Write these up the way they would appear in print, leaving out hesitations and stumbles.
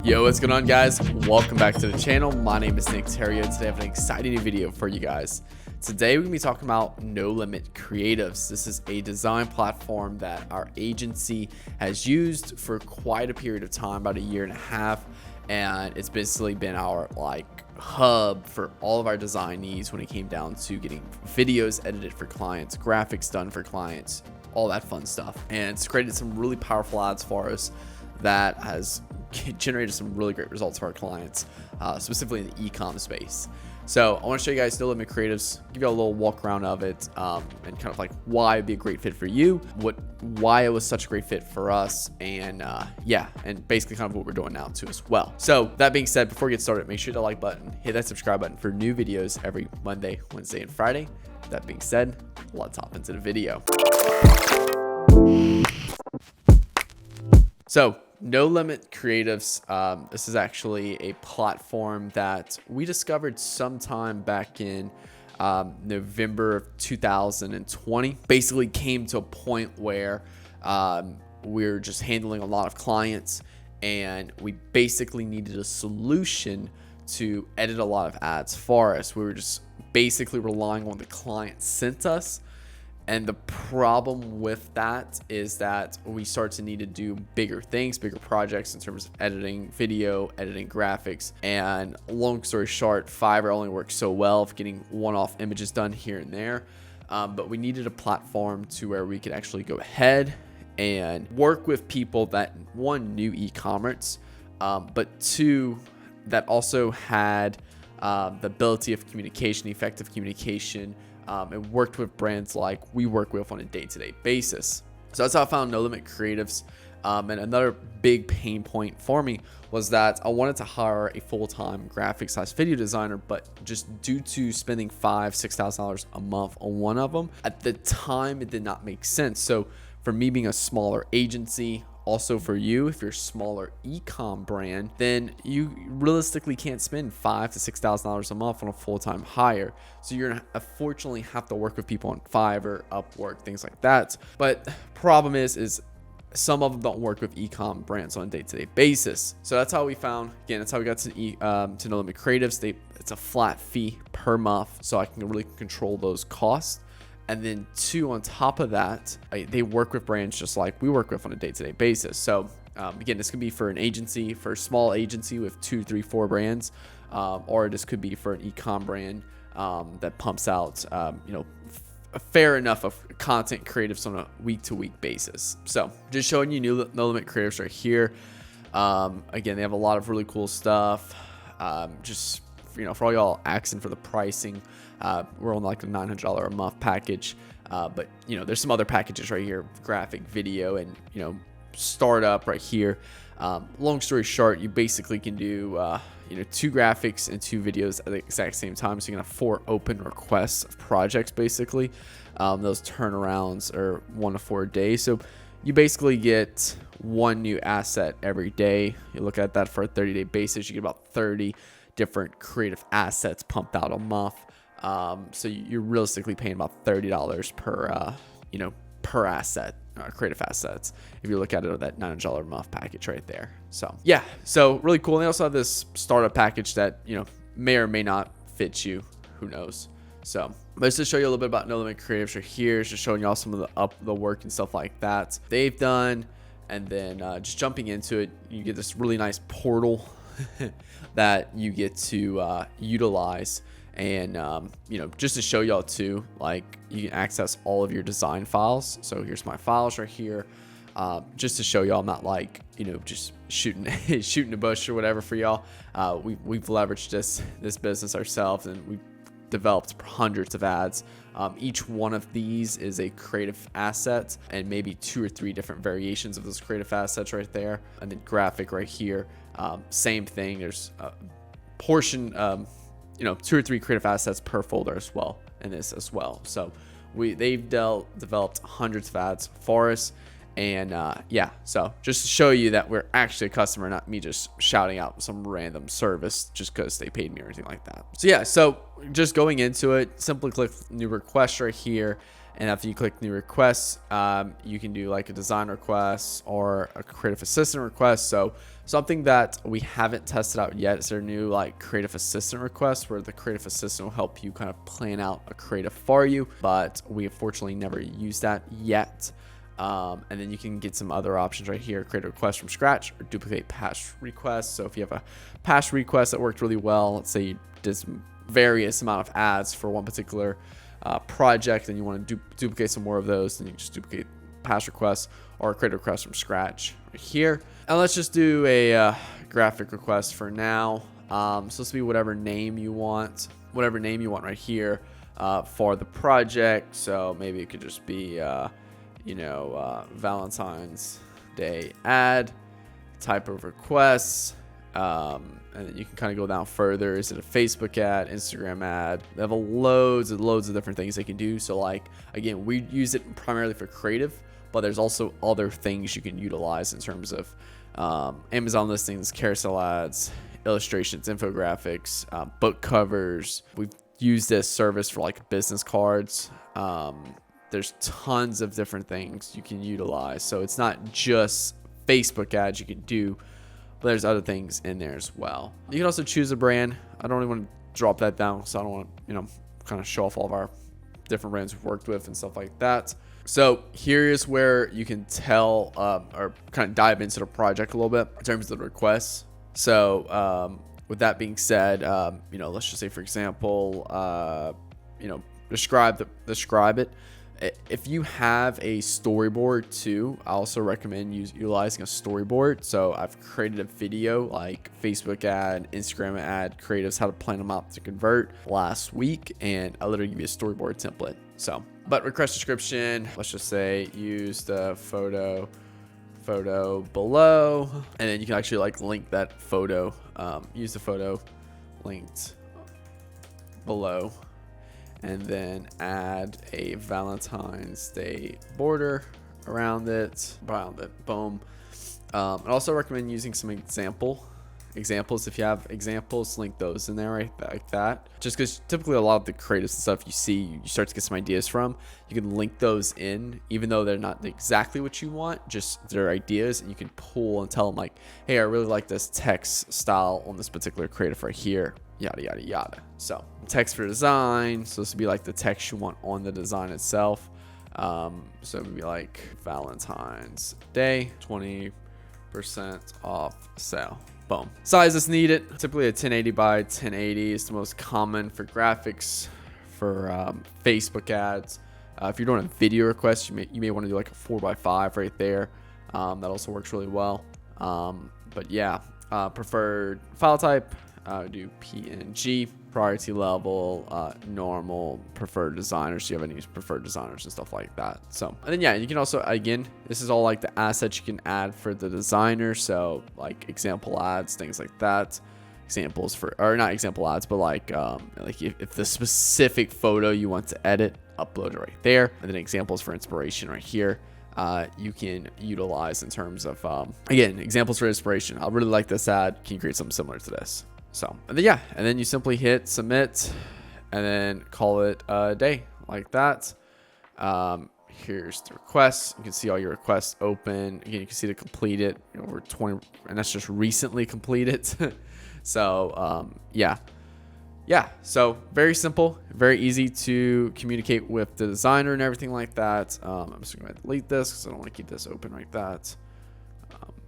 Yo, what's going on, guys? Welcome back to the channel. My name is Nick Theriot. Today I have an exciting new video for you guys. Today we're going to be talking about No Limit Creatives. This is a design platform that our agency has used for quite a period of time, about a year and a half, and it's basically been our hub for all of our design needs when it came down to getting videos edited for clients, graphics done for clients, all that fun stuff. And it's created some really powerful ads for us that has generated some really great results for our clients, specifically in the Ecom space. So I want to show you guys No Limit Creatives, give you a little walk around of it, and kind of like why it'd be a great fit for you, why it was such a great fit for us, and and basically kind of what we're doing now too as well. So that being said, before we get started, make sure to like button, hit that subscribe button for new videos every Monday, Wednesday, and Friday. That being said, let's hop into the video. So No Limit Creatives, this is actually a platform that we discovered sometime back in November of 2020. Basically came to a point where we're just handling a lot of clients and we basically needed a solution to edit a lot of ads for us. We were just basically relying on what the client sent us. And the problem with that is that we start to need to do bigger things, bigger projects in terms of editing video, editing graphics. And long story short, Fiverr only works so well for getting one-off images done here and there. But we needed a platform to where we could actually go ahead and work with people that, one, knew e-commerce, but two, that also had the ability of communication, effective communication, and worked with brands like we work with on a day-to-day basis. So that's how I found No Limit Creatives. And another big pain point for me was that I wanted to hire a full-time graphics/video designer, but just due to spending $5,000–$6,000 a month on one of them, at the time it did not make sense. So for me being a smaller agency, also for you, if you're a smaller ecom brand, then you realistically can't spend $5,000–$6,000 a month on a full-time hire. So you're gonna unfortunately have to work with people on Fiverr, Upwork, things like that. But problem is some of them don't work with ecom brands on a day-to-day basis. So that's how we found, again, that's how we got to No Limit Creatives. It's a flat fee per month, so I can really control those costs. And then two, on top of that, they work with brands just like we work with on a day-to-day basis. So again, this could be for an agency, for a small agency with 2, 3, 4 brands, or this could be for an e-com brand that pumps out, a fair enough of content creatives on a week-to-week basis. So just showing you No Limit Creatives right here. Again, they have a lot of really cool stuff. Just for all y'all asking for the pricing, we're on like a $900 a month package, but there's some other packages right here, graphic, video, and startup right here. Long story short, you basically can do 2 graphics and 2 videos at the exact same time, so you can have 4 open requests of projects. Basically, those turnarounds are 1 to 4 days, so you basically get 1 new asset every day. You look at that for a 30-day basis, you get about 30 different creative assets pumped out a month. So you're realistically paying about $30 per asset, creative assets, if you look at it with that $900 a month package right there. So yeah, so really cool. And they also have this startup package that may or may not fit you, who knows. So but just to show you a little bit about No Limit Creatives right here, just showing y'all some of the work and stuff like that they've done. And then just jumping into it, you get this really nice portal that you get to utilize. And just to show y'all too, you can access all of your design files. So here's my files right here, just to show y'all I'm not just shooting the bush or whatever for y'all. We've leveraged this business ourselves, and we've developed hundreds of ads. Each one of these is a creative asset, and maybe 2 or 3 different variations of those creative assets right there. And then graphic right here, same thing. There's a portion, 2 or 3 creative assets per folder as well in this as well. So they've developed hundreds of ads for us. And so just to show you that we're actually a customer, not me just shouting out some random service just because they paid me or anything like that. So yeah, so just going into it, simply click new request right here. And after you click new requests, you can do like a design request or a creative assistant request. So Something that we haven't tested out yet is their new like creative assistant request, where the creative assistant will help you kind of plan out a creative for you, but we unfortunately never used that yet. And then you can get some other options right here: create a request from scratch or duplicate past requests. So if you have a past request that worked really well, let's say you did some various amount of ads for one particular project and you want to duplicate some more of those, then you can just duplicate past requests or create a request from scratch right here. And let's just do a graphic request for now. So this will be whatever name you want right here for the project. So maybe it could just be Valentine's Day ad, type of requests, and then you can kind of go down further. Is it a Facebook ad, Instagram ad? They have loads of different things they can do. So like, again, we use it primarily for creative, but there's also other things you can utilize in terms of Amazon listings, carousel ads, illustrations, infographics, book covers. We've used this service for like business cards. There's tons of different things you can utilize. So it's not just Facebook ads you can do, but there's other things in there as well. You can also choose a brand. I don't really want to drop that down, so I don't want to, kind of show off all of our different brands we've worked with and stuff like that. So here's where you can tell or kind of dive into the project a little bit in terms of the requests. So with that being said, let's just say, for example, describe it. If you have a storyboard too, I also recommend utilizing a storyboard. So I've created a video like Facebook ad, Instagram ad creatives, how to plan them out to convert last week, and I literally give you a storyboard template. So, but request description, let's just say use the photo below, and then you can actually like link that photo, use the photo linked below, and then add a Valentine's Day border around it. Boom. I also recommend using some examples. If you have examples, link those in there right like that. Just because typically a lot of the creative stuff you see, you start to get some ideas from. You can link those in, even though they're not exactly what you want, just their ideas, and you can pull and tell them like, hey, I really like this text style on this particular creative right here. Yada yada yada. So text for design, so this would be like the text you want on the design itself. So it would be like Valentine's Day 20% off sale. Boom. Size is needed. Typically a 1080 by 1080 is the most common for graphics for Facebook ads. If you're doing a video request, you may want to do like a 4x5 right there. That also works really well. But yeah, preferred file type, do PNG, priority level, normal, preferred designers. Do you have any preferred designers and stuff like that? So, and then yeah, you can also, again, this is all like the assets you can add for the designer. So like example ads, things like that. Examples for, or not example ads, but like if the specific photo you want to edit, upload it right there. And then examples for inspiration right here. You can utilize in terms of, again, examples for inspiration. I really like this ad. Can you create something similar to this? So, and then yeah, and then you simply hit submit and then call it a day like that. Here's the requests. You can see all your requests open. Again, you can see the completed, over 20, and that's just recently completed. So, yeah. So very simple, very easy to communicate with the designer and everything like that. I'm just going to delete this because I don't want to keep this open like that.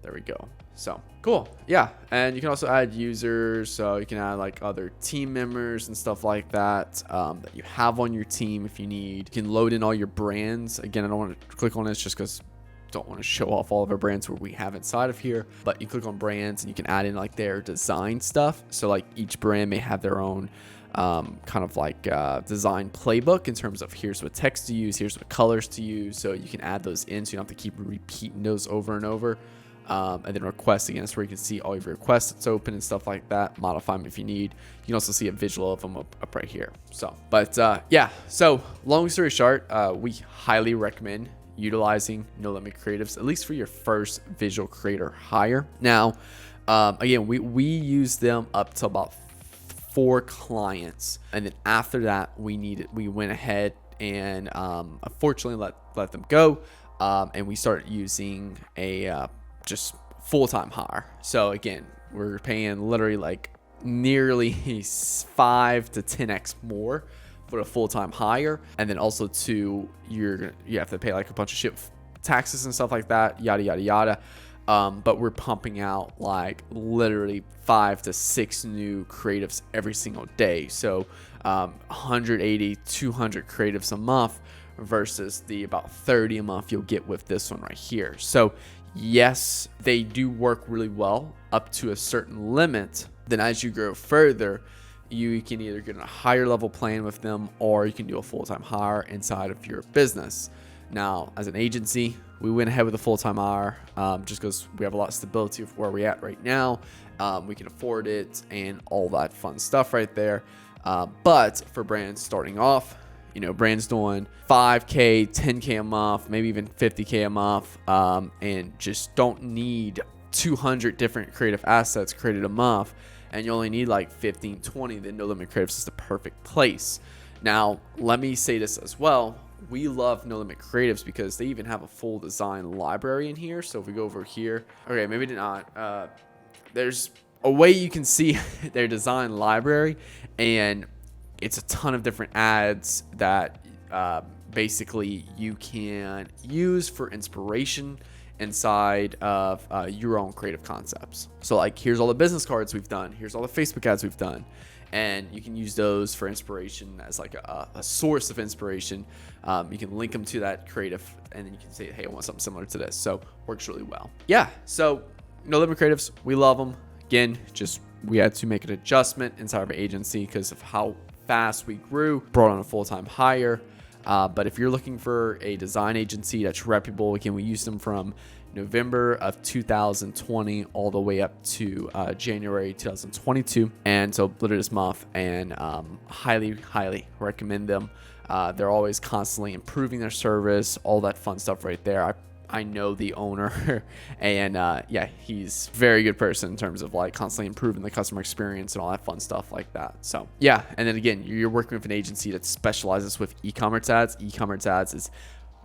There we go. So cool. Yeah. And you can also add users. So you can add like other team members and stuff like that, that you have on your team if you need. You can load in all your brands. Again, I don't want to click on this just because I don't want to show off all of our brands where we have inside of here, but you click on brands and you can add in like their design stuff. So like each brand may have their own kind of like design playbook in terms of here's what text to use, here's what colors to use. So you can add those in so you don't have to keep repeating those over and over. And then requests, again, that's where you can see all of your requests that's open and stuff like that. Modify them if you need. You can also see a visual of them up right here. So, but yeah, so long story short, we highly recommend utilizing No Limit Creatives, at least for your first visual creator hire. Now, again, we use them up to about 4 clients, and then after that, we went ahead and unfortunately let them go, and we started using a just full-time hire. So again, we're paying literally like nearly 5 to 10x more for a full-time hire. And then also too, you have to pay like a bunch of shit, taxes and stuff like that, yada yada yada. But we're pumping out like literally 5 to 6 new creatives every single day. So 180, 200 creatives a month versus the about 30 a month you'll get with this one right here. So yes, they do work really well up to a certain limit. Then as you grow further, you can either get a higher level plan with them, or you can do a full-time hire inside of your business. Now, as an agency, we went ahead with a full-time hire just because we have a lot of stability of where we're at right now. We can afford it and all that fun stuff right there. But for brands starting off, you know, brands doing 5K, 10K a month, maybe even 50K a month, and just don't need 200 different creative assets created a month, and you only need like 15, 20, then No Limit Creatives is the perfect place. Now, let me say this as well. We love No Limit Creatives because they even have a full design library in here. So if we go over here, okay, maybe not. There's a way you can see their design library, and it's a ton of different ads that basically you can use for inspiration inside of your own creative concepts. So like, here's all the business cards we've done, here's all the Facebook ads we've done, and you can use those for inspiration as like a source of inspiration. You can link them to that creative, and then you can say, hey, I want something similar to this. So works really well. Yeah, so No Limit Creatives, we love them. Again, just we had to make an adjustment inside of our agency because of how fast we grew, brought on a full-time hire. But if you're looking for a design agency that's reputable, again, we used them from November of 2020 all the way up to January 2022. And so literally this month, and highly recommend them. They're always constantly improving their service, all that fun stuff right there. I know the owner and yeah, he's a very good person in terms of like constantly improving the customer experience and all that fun stuff like that. So yeah, and then again, you're working with an agency that specializes with e-commerce ads. E-commerce ads is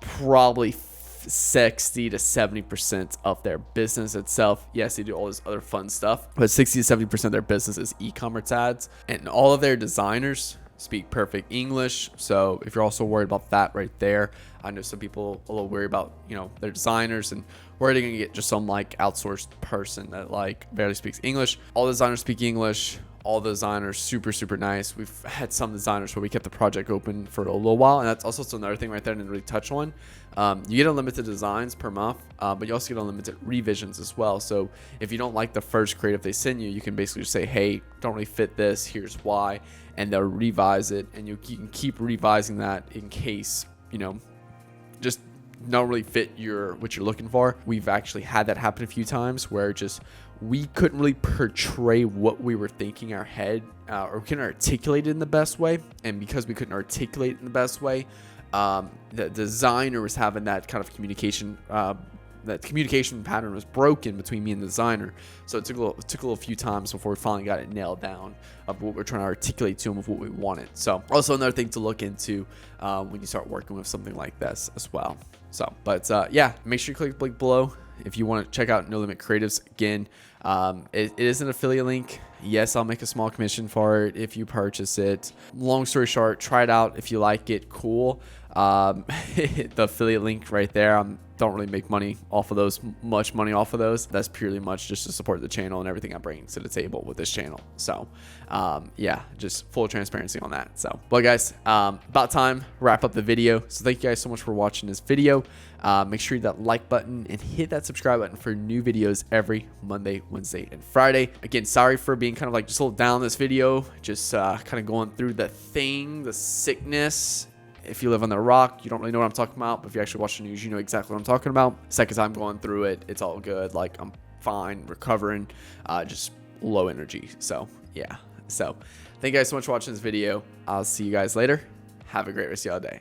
probably 60 to 70% of their business itself. Yes, they do all this other fun stuff, but 60 to 70% of their business is e-commerce ads, and all of their designers speak perfect English. So if you're also worried about that right there, I know some people a little worried about, you know, their designers and where are they going to get just some like outsourced person that like barely speaks English. All designers speak English. All the designers super nice. We've had some designers where we kept the project open for a little while, and that's also another thing right there I didn't really touch on. You get unlimited designs per month, but you also get unlimited revisions as well. So if you don't like the first creative they send you, you can basically just say, hey, don't really fit this, here's why, and they'll revise it, and you can keep revising that in case, you know, just don't really fit what you're looking for. We've actually had that happen a few times where just we couldn't really portray what we were thinking in our head, or couldn't articulate it in the best way. And because we couldn't articulate it in the best way, the designer was having that kind of communication, that communication pattern was broken between me and the designer. So it took a little few times before we finally got it nailed down of what we're trying to articulate to them of what we wanted. So also another thing to look into when you start working with something like this as well. So, but yeah, make sure you click the link below if you want to check out No Limit Creatives. Again, it is an affiliate link. Yes, I'll make a small commission for it if you purchase it. Long story short, try it out. If you like it, cool. The affiliate link right there, don't really make money off of those, much money off of those. That's purely much just to support the channel and everything I bring to the table with this channel. So yeah, just full transparency on that. So, well guys, about time wrap up the video. So thank you guys so much for watching this video. Make sure you hit that like button and hit that subscribe button for new videos every Monday, Wednesday, and Friday. Again, sorry for being kind of like just a little down this video, just kind of going through the sickness. If you live on the rock, you don't really know what I'm talking about, but if you actually watch the news, you know exactly what I'm talking about. Second time going through it, it's all good. Like, I'm fine, recovering, just low energy. So yeah, so thank you guys so much for watching this video. I'll see you guys later. Have a great rest of your day.